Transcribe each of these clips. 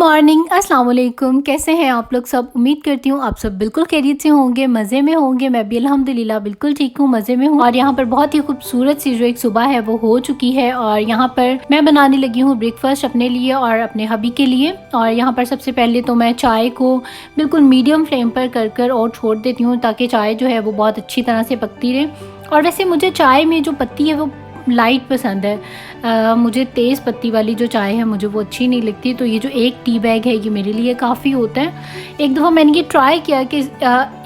Morning, अस्सलाम वालेकुम। कैसे हैं आप लोग सब? उम्मीद करती हूँ आप सब बिल्कुल खैरियत से होंगे, मज़े में होंगे। मैं भी अल्हम्दुलिल्लाह बिल्कुल ठीक हूँ, मज़े में हूँ। और यहाँ पर बहुत ही खूबसूरत सी जो एक सुबह है वो हो चुकी है और यहाँ पर मैं बनाने लगी हूँ ब्रेकफास्ट अपने लिए और अपने हबी के लिए। और यहाँ पर सबसे पहले तो मैं चाय को बिल्कुल मीडियम फ्लेम पर कर और छोड़ देती हूँ ताकि चाय जो है वो बहुत अच्छी तरह से पकती रहे। और वैसे मुझे चाय में जो पत्ती है वो लाइट पसंद है। मुझे तेज़ पत्ती वाली जो चाय है मुझे वो अच्छी नहीं लगती। तो ये जो एक टी बैग है ये मेरे लिए काफ़ी होता है। एक दफ़ा मैंने ये ट्राई किया कि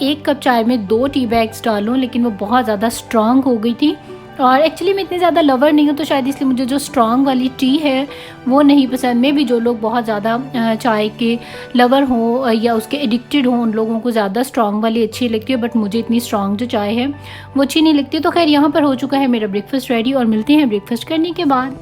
एक कप चाय में 2 टी बैग्स डालूं, लेकिन वो बहुत ज़्यादा स्ट्रॉन्ग हो गई थी। और एक्चुअली मैं इतनी ज़्यादा लवर नहीं हूँ तो शायद इसलिए मुझे जो स्ट्रॉन्ग वाली टी है वो नहीं पसंद। में भी जो लोग बहुत ज़्यादा चाय के लवर हों या उसके एडिक्टेड हों उन लोगों को ज़्यादा स्ट्रॉन्ग वाली अच्छी लगती है, बट मुझे इतनी स्ट्रॉन्ग जो चाय है वो अच्छी नहीं लगती। तो खैर यहाँ पर हो चुका है मेरा ब्रेकफास्ट रेडी और मिलते हैं ब्रेकफास्ट करने के बाद।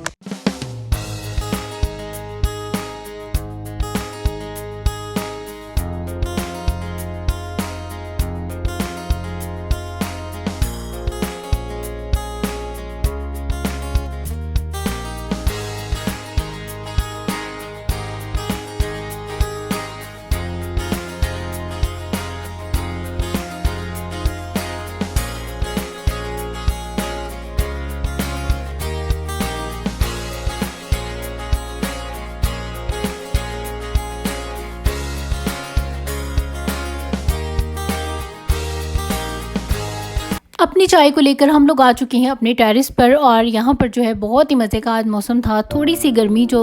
अपनी चाय को लेकर हम लोग आ चुके हैं अपने टेरेस पर और यहाँ पर जो है बहुत ही मज़े का आज मौसम था। थोड़ी सी गर्मी जो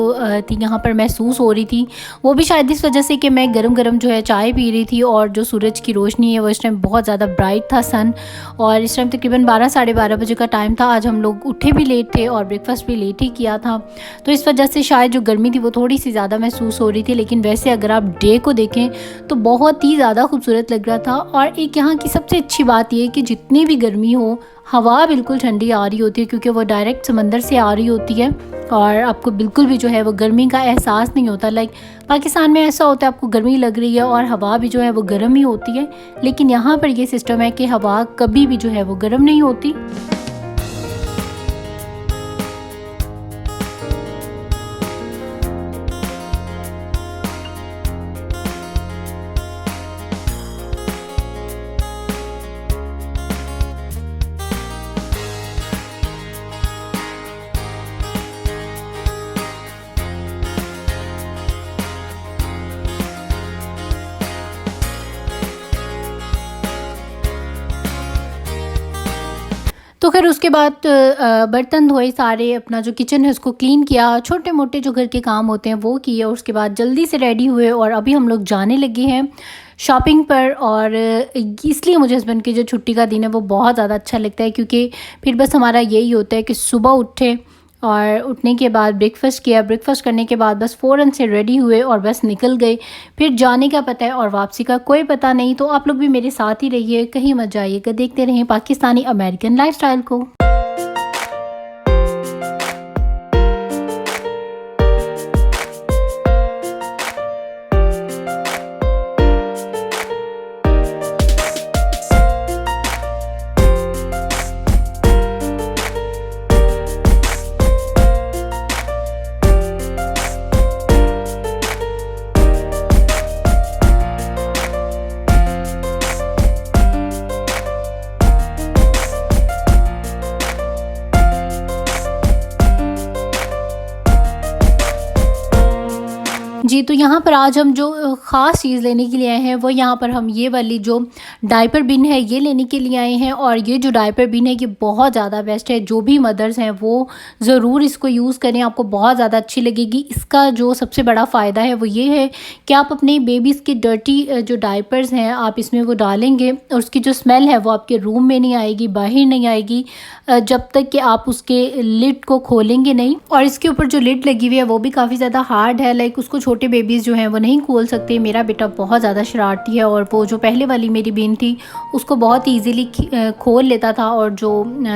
थी यहाँ पर महसूस हो रही थी, वो भी शायद इस वजह से कि मैं गरम गरम जो है चाय पी रही थी और जो सूरज की रोशनी है वो इस टाइम बहुत ज़्यादा ब्राइट था सन। और इस टाइम तकरीबन 12 साढ़े 12 बजे का टाइम था। आज हम लोग उठे भी लेट थे और ब्रेकफास्ट भी लेट ही किया था, तो इस वजह से शायद जो गर्मी थी वो थोड़ी सी ज़्यादा महसूस हो रही थी। लेकिन वैसे अगर आप डे को देखें तो बहुत ही ज़्यादा खूबसूरत लग रहा था। और एक यहाँ की सबसे अच्छी बात यह कि जितनी भी गर्मी हो हवा बिल्कुल ठंडी आ रही होती है, क्योंकि वो डायरेक्ट समंदर से आ रही होती है और आपको बिल्कुल भी जो है वो गर्मी का एहसास नहीं होता। लाइक पाकिस्तान में ऐसा होता है आपको गर्मी लग रही है और हवा भी जो है वो गर्म ही होती है, लेकिन यहाँ पर ये सिस्टम है कि हवा कभी भी जो है वो गर्म नहीं होती। तो फिर उसके बाद बर्तन धोए, सारे अपना जो किचन है उसको क्लीन किया, छोटे मोटे जो घर के काम होते हैं वो किए और उसके बाद जल्दी से रेडी हुए और अभी हम लोग जाने लगे हैं शॉपिंग पर। और इसलिए मुझे हस्बैंड की जो छुट्टी का दिन है वो बहुत ज़्यादा अच्छा लगता है, क्योंकि फिर बस हमारा यही होता है कि सुबह उठे और उठने के बाद ब्रेकफ़ास्ट किया, ब्रेकफ़ास्ट करने के बाद बस फ़ौरन से रेडी हुए और बस निकल गए। फिर जाने का पता है और वापसी का कोई पता नहीं। तो आप लोग भी मेरे साथ ही रहिए, कहीं मत जाइएगा, देखते रहें पाकिस्तानी अमेरिकन लाइफस्टाइल को। जी, तो यहाँ पर आज हम जो ख़ास चीज़ लेने के लिए आए हैं वो यहाँ पर हम ये वाली जो डायपर बिन है ये लेने के लिए आए हैं। और ये जो डायपर बिन है ये बहुत ज़्यादा बेस्ट है, जो भी मदर्स हैं वो ज़रूर इसको यूज़ करें, आपको बहुत ज़्यादा अच्छी लगेगी। इसका जो सबसे बड़ा फ़ायदा है वो ये है कि आप अपने बेबीज़ के डर्टी जो डायपर्स हैं आप इसमें वो डालेंगे और उसकी जो स्मेल है वो आपके रूम में नहीं आएगी, बाहर नहीं आएगी, जब तक कि आप उसके लिड को खोलेंगे नहीं। और इसके ऊपर जो लिड लगी हुई है वो भी काफ़ी ज़्यादा हार्ड है, लाइक उसको छोटे बेबीज़ जो हैं वो नहीं खोल सकते। मेरा बेटा बहुत ज़्यादा शरारती है और वो जो पहले वाली मेरी बहन थी उसको बहुत ईजीली खोल लेता था और जो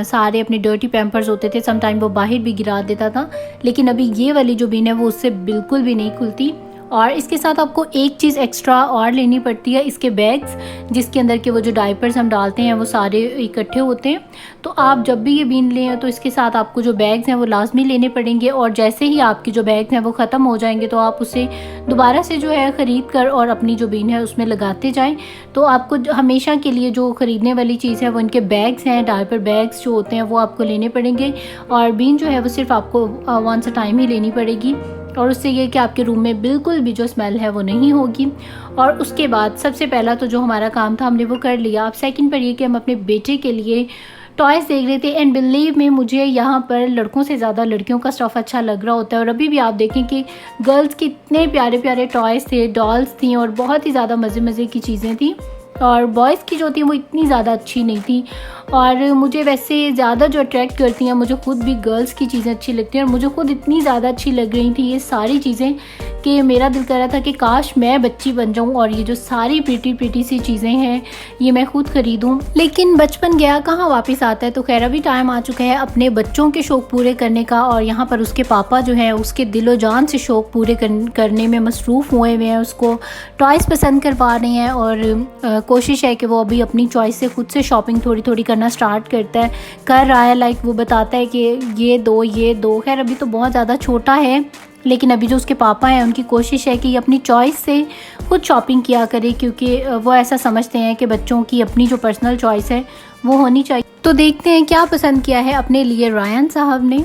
सारे अपने डर्टी पैम्पर्स होते थे समटाइम वो बाहर भी गिरा देता था। लेकिन अभी ये वाली जो बहन है वो उससे बिल्कुल भी नहीं खुलती और इसके साथ आपको एक चीज़ एक्स्ट्रा और लेनी पड़ती है, इसके बैग्स, जिसके अंदर के वो जो डायपर्स हम डालते हैं वो सारे इकट्ठे होते हैं। तो आप जब भी ये बीन लें तो इसके साथ आपको जो बैग्स हैं वो लाजमी लेने पड़ेंगे, और जैसे ही आपके जो बैग्स हैं वो ख़त्म हो जाएंगे तो आप उसे दोबारा से जो है ख़रीद कर और अपनी जो बीन है उसमें लगाते जाएं। तो आपको हमेशा के लिए जो ख़रीदने वाली चीज़ है वो इनके बैग्स हैं, डायपर बैग्स जो होते हैं वो आपको लेने पड़ेंगे, और बीन जो है वो सिर्फ आपको वंस अ टाइम ही लेनी पड़ेगी, और उससे ये कि आपके रूम में बिल्कुल भी जो स्मेल है वो नहीं होगी। और उसके बाद सबसे पहला तो जो हमारा काम था हमने वो कर लिया। अब सेकंड पर ये कि हम अपने बेटे के लिए टॉयज़ देख रहे थे, एंड बिलीव में मुझे यहाँ पर लड़कों से ज़्यादा लड़कियों का स्टफ़ अच्छा लग रहा होता है। और अभी भी आप देखें कि गर्ल्स के इतने प्यारे प्यारे टॉयज़ थे, डॉल्स थी और बहुत ही ज़्यादा मज़े मज़े की चीज़ें थी, और बॉयज़ की जो थी वो इतनी ज़्यादा अच्छी नहीं थी। और मुझे वैसे ज़्यादा जो अट्रैक्ट करती हैं, मुझे खुद भी गर्ल्स की चीज़ें अच्छी लगती हैं, और मुझे खुद इतनी ज़्यादा अच्छी लग रही थी ये सारी चीज़ें कि मेरा दिल कर रहा था कि काश मैं बच्ची बन जाऊं और ये जो सारी प्रीटी सी चीज़ें हैं ये मैं खुद ख़रीदूं। लेकिन बचपन गया कहाँ वापस आता है, तो खैर अभी टाइम आ चुका है अपने बच्चों के शौक़ पूरे करने का, और यहाँ पर उसके पापा जो हैं उसके दिलो जान से शौक़ पूरे करने में मसरूफ़ हुए हैं, उसको टॉयज़ पसंद करवा रहे हैं, और कोशिश है कि वो अभी अपनी चॉइस से खुद से शॉपिंग थोड़ी थोड़ी करना स्टार्ट कर रहा है। लाइक वो बताता है कि ये दो। खैर अभी तो बहुत ज़्यादा छोटा है, लेकिन अभी जो उसके पापा हैं उनकी कोशिश है कि ये अपनी चॉइस से खुद शॉपिंग किया करे, क्योंकि वो ऐसा समझते हैं कि बच्चों की अपनी जो पर्सनल चॉइस है वो होनी चाहिए। तो देखते हैं क्या पसंद किया है अपने लिए रायन साहब ने।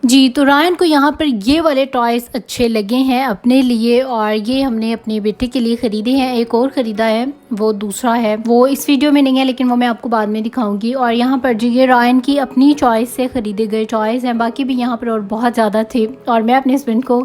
जी, तो रायन को यहाँ पर ये वाले टॉयज़ अच्छे लगे हैं अपने लिए, और ये हमने अपने बेटे के लिए ख़रीदे हैं। एक और ख़रीदा है, वो दूसरा है, वो इस वीडियो में नहीं है लेकिन वो मैं आपको बाद में दिखाऊंगी। और यहाँ पर जी ये रायन की अपनी चॉइस से ख़रीदे गए टॉयज़ हैं, बाकी भी यहाँ पर और बहुत ज़्यादा थे। और मैं अपने हस्बैंड को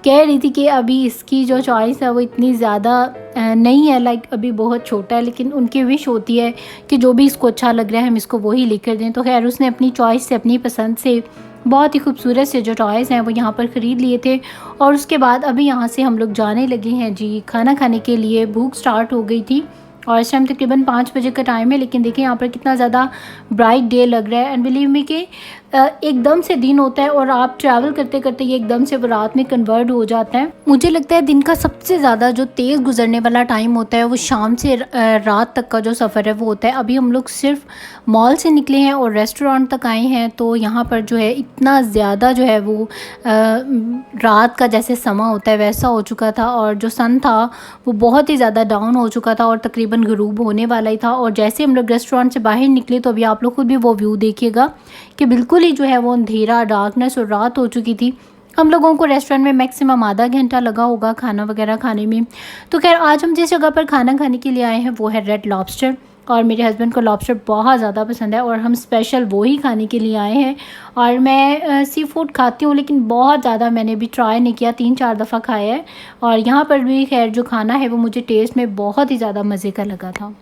कह रही थी कि अभी इसकी जो चॉइस है वो इतनी ज़्यादा नहीं है, लाइक अभी बहुत छोटा है, लेकिन उनकी विश होती है कि जो भी इसको अच्छा लग रहा है हम इसको वही लेकर दें। तो खैर उसने अपनी चॉइस से, अपनी पसंद से बहुत ही खूबसूरत से जो टॉयज़ हैं वो यहाँ पर ख़रीद लिए थे। और उसके बाद अभी यहाँ से हम लोग जाने लगे हैं जी खाना खाने के लिए। भूख स्टार्ट हो गई थी और इस टाइम तकरीबन 5 बजे का टाइम है, लेकिन देखिए यहाँ पर कितना ज़्यादा ब्राइट डे लग रहा है। एंड बिलीव मी कि एकदम से दिन होता है और आप ट्रैवल करते करते ये एकदम से रात में कन्वर्ट हो जाता है। मुझे लगता है दिन का सबसे ज़्यादा जो तेज़ गुजरने वाला टाइम होता है वो शाम से रात तक का जो सफ़र है वो होता है। अभी हम लोग सिर्फ मॉल से निकले हैं और रेस्टोरेंट तक आए हैं, तो यहाँ पर जो है इतना ज़्यादा जो है वो रात का जैसे समा होता है वैसा हो चुका था, और जो सन था वो बहुत ही ज़्यादा डाउन हो चुका था और तकरीबन गरूब होने वाला ही था। और जैसे हम लोग रेस्टोरेंट से बाहर निकले तो अभी आप लोग खुद भी वो व्यू देखिएगा कि बिल्कुल ही जो है वो अंधेरा, डार्कनेस और रात हो चुकी थी। हम लोगों को रेस्टोरेंट में मैक्सिमम आधा घंटा लगा होगा खाना वगैरह खाने में। तो खैर आज हम जिस जगह पर खाना खाने के लिए आए हैं वो है रेड लॉबस्टर, और मेरे हस्बैंड को लॉबस्टर बहुत ज़्यादा पसंद है और हम स्पेशल वो ही खाने के लिए आए हैं। और मैं सी फूड खाती हूँ लेकिन बहुत ज़्यादा मैंने भी ट्राई नहीं किया, 3-4 दफ़ा खाया है। और यहाँ पर भी खैर जो खाना है वो मुझे टेस्ट में बहुत ही ज़्यादा मज़े का लगा था।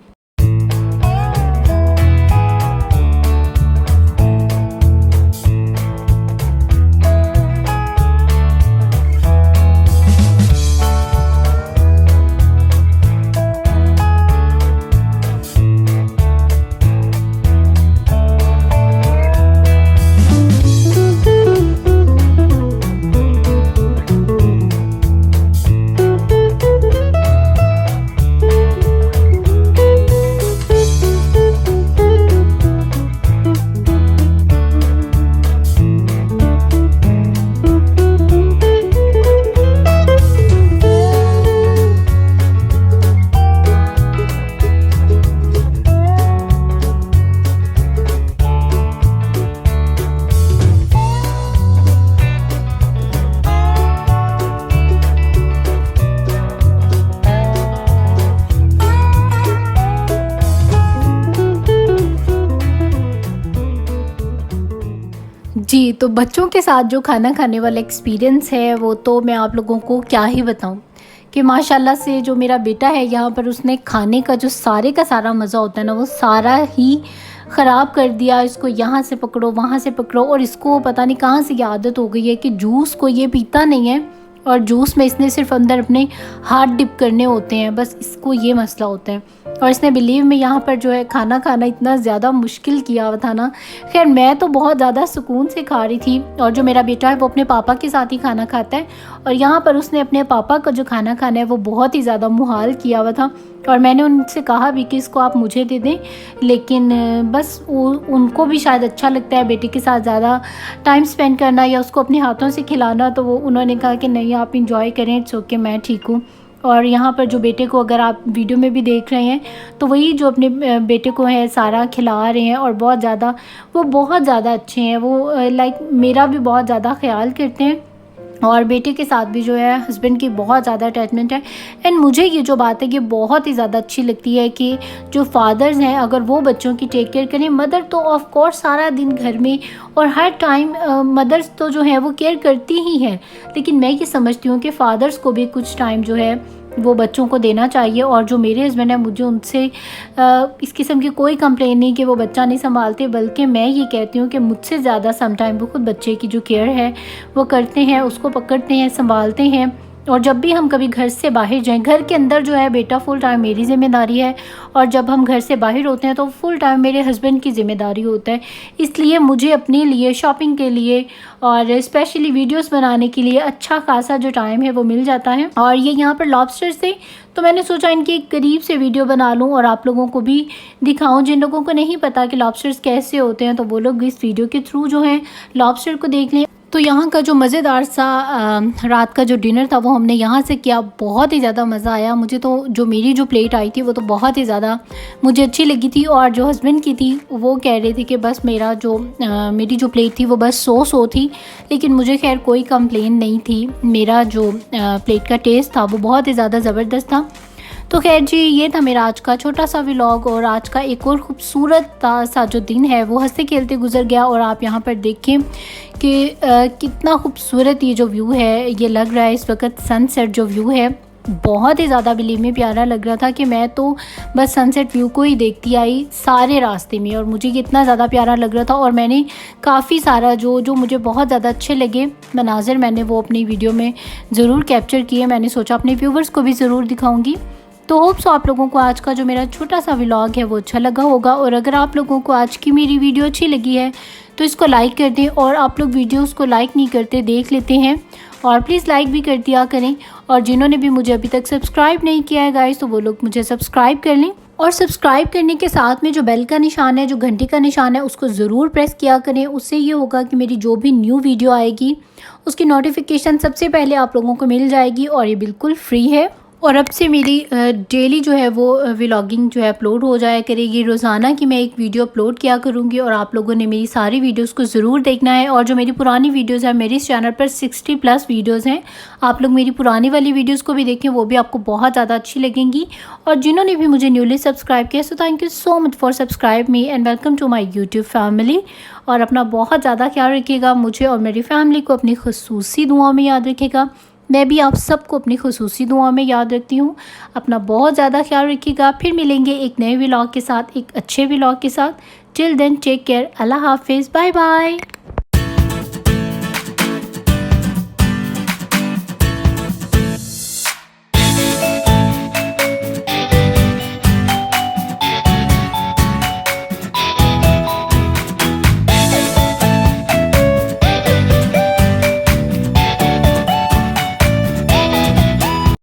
जी, तो बच्चों के साथ जो खाना खाने वाला एक्सपीरियंस है वो तो मैं आप लोगों को क्या ही बताऊँ कि माशाल्लाह से जो मेरा बेटा है यहाँ पर उसने खाने का जो सारे का सारा मज़ा होता है ना वो सारा ही ख़राब कर दिया। इसको यहाँ से पकड़ो वहाँ से पकड़ो, और इसको पता नहीं कहाँ से ये आदत हो गई है कि जूस को ये पीता नहीं है, और जूस में इसने सिर्फ अंदर अपने हाथ डिप करने होते हैं, बस इसको ये मसला होता है। और इसने बिलीव में यहाँ पर जो है खाना खाना इतना ज़्यादा मुश्किल किया हुआ था ना। खैर मैं तो बहुत ज़्यादा सुकून से खा रही थी, और जो मेरा बेटा है वो अपने पापा के साथ ही खाना खाता है, और यहाँ पर उसने अपने पापा का जो खाना खाना है वो बहुत ही ज़्यादा मुहाल किया हुआ था। और मैंने उनसे कहा भी कि इसको आप मुझे दे दें, लेकिन बस उनको भी शायद अच्छा लगता है बेटे के साथ ज़्यादा टाइम स्पेंड करना या उसको अपने हाथों से खिलाना, तो वो उन्होंने कहा कि नहीं आप इंजॉय करें, इट्स ओके, मैं ठीक हूँ। और यहाँ पर जो बेटे को अगर आप वीडियो में भी देख रहे हैं तो वही जो अपने बेटे को है सारा खिला रहे हैं, और बहुत ज़्यादा अच्छे हैं वो, लाइक मेरा भी बहुत ज़्यादा ख्याल करते हैं, और बेटे के साथ भी जो है हस्बैंड की बहुत ज़्यादा अटैचमेंट है। एंड मुझे ये जो बात है ये बहुत ही ज़्यादा अच्छी लगती है कि जो फादर्स हैं अगर वो बच्चों की टेक केयर करें, मदर तो ऑफ कोर्स सारा दिन घर में और हर टाइम मदर्स तो जो है वो केयर करती ही हैं, लेकिन मैं ये समझती हूँ कि फादर्स को भी कुछ टाइम जो है वो बच्चों को देना चाहिए। और जो मेरे हस्बैंड हैं मुझे उनसे इस किस्म की कोई कंप्लेन नहीं कि वो बच्चा नहीं संभालते, बल्कि मैं ये कहती हूँ कि मुझसे ज़्यादा सम टाइम वो खुद बच्चे की जो केयर है वो करते हैं, उसको पकड़ते हैं, संभालते हैं। और जब भी हम कभी घर से बाहर जाएं, घर के अंदर जो है बेटा फुल टाइम मेरी ज़िम्मेदारी है, और जब हम घर से बाहर होते हैं तो फुल टाइम मेरे हस्बैंड की ज़िम्मेदारी होता है। इसलिए मुझे अपने लिए शॉपिंग के लिए और स्पेशली वीडियोस बनाने के लिए अच्छा खासा जो टाइम है वो मिल जाता है। और ये यहाँ पर लॉबस्टर्स थे तो मैंने सोचा इनकी एक करीब से वीडियो बना लूँ और आप लोगों को भी दिखाऊँ। जिन लोगों को नहीं पता कि लॉबस्टर्स कैसे होते हैं तो वो लोग इस वीडियो के थ्रू जो है लॉबस्टर को देख लें। तो यहाँ का जो मज़ेदार सा रात का जो डिनर था वो हमने यहाँ से किया, बहुत ही ज़्यादा मज़ा आया मुझे। तो जो मेरी जो प्लेट आई थी वो तो बहुत ही ज़्यादा मुझे अच्छी लगी थी, और जो हस्बैंड की थी वो कह रहे थे कि बस मेरी जो प्लेट थी वो बस सो थी, लेकिन मुझे खैर कोई कंप्लेन नहीं थी। मेरा जो प्लेट का टेस्ट था वो बहुत ही ज़्यादा ज़बरदस्त था। तो खैर जी, ये था मेरा आज का छोटा सा व्लॉग, और आज का एक और ख़ूबसूरत सा जो दिन है वो हंसते खेलते गुजर गया। और आप यहाँ पर देखें कि कितना खूबसूरत ये जो व्यू है ये लग रहा है इस वक्त। सनसेट जो व्यू है बहुत ही ज़्यादा बिलीव में प्यारा लग रहा था कि मैं तो बस सनसेट व्यू को ही देखती आई सारे रास्ते में, और मुझे कितना ज़्यादा प्यारा लग रहा था। और मैंने काफ़ी सारा जो मुझे बहुत ज़्यादा अच्छे लगे मनाजिर मैंने वो अपनी वीडियो में ज़रूर कैप्चर किए। मैंने सोचा अपने व्यूवर्स को भी ज़रूर दिखाऊँगी। तो होप सो आप लोगों को आज का जो मेरा छोटा सा व्लॉग है वो अच्छा लगा होगा। और अगर आप लोगों को आज की मेरी वीडियो अच्छी लगी है तो इसको लाइक कर दें, और आप लोग वीडियोस को लाइक नहीं करते देख लेते हैं, और प्लीज़ लाइक भी कर दिया करें। और जिन्होंने भी मुझे अभी तक सब्सक्राइब नहीं किया है गाइस तो वो लोग मुझे सब्सक्राइब कर लें, और सब्सक्राइब करने के साथ में जो बेल का निशान है, जो घंटी का निशान है, उसको ज़रूर प्रेस किया करें। उससे ये होगा कि मेरी जो भी न्यू वीडियो आएगी उसकी नोटिफिकेशन सबसे पहले आप लोगों को मिल जाएगी, और ये बिल्कुल फ्री है। और अब से मेरी डेली जो है वो व्लॉगिंग जो है अपलोड हो जाया करेगी। रोज़ाना की मैं एक वीडियो अपलोड किया करूँगी, और आप लोगों ने मेरी सारी वीडियोस को ज़रूर देखना है। और जो मेरी पुरानी वीडियोस है, मेरे इस चैनल पर 60+ वीडियोस हैं, आप लोग मेरी पुरानी वाली वीडियोस को भी देखें, वो भी आपको बहुत ज़्यादा अच्छी लगेंगी। और जिन्होंने भी मुझे न्यूली सब्सक्राइब किया so thank you so much for subscribe me and welcome to my YouTube family. और अपना बहुत ज़्यादा ख्याल रखिएगा, मुझे और मेरी फैमिली को अपनी खुसूसी दुआओं में याद रखिएगा। मैं भी आप सबको अपनी खुसूसी दुआ में याद रखती हूँ। अपना बहुत ज़्यादा ख्याल रखिएगा। फिर मिलेंगे एक नए व्लॉग के साथ, एक अच्छे व्लॉग के साथ। टिल देन टेक केयर, अल्लाह हाफिज़, बाय बाय।